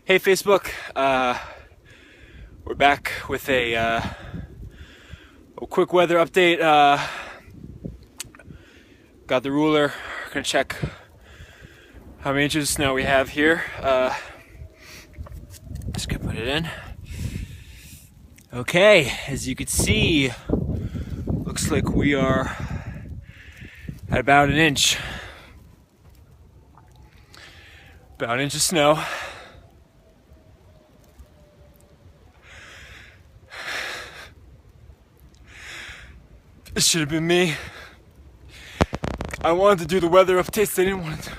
Hey Facebook, we're back with a quick weather update. Got the ruler, gonna check how many inches of snow we have here. Just gonna put it in. Okay, as you can see, looks like we are at about an inch. About an inch of snow. This should have been me. I wanted to do the weather updates, they didn't want to.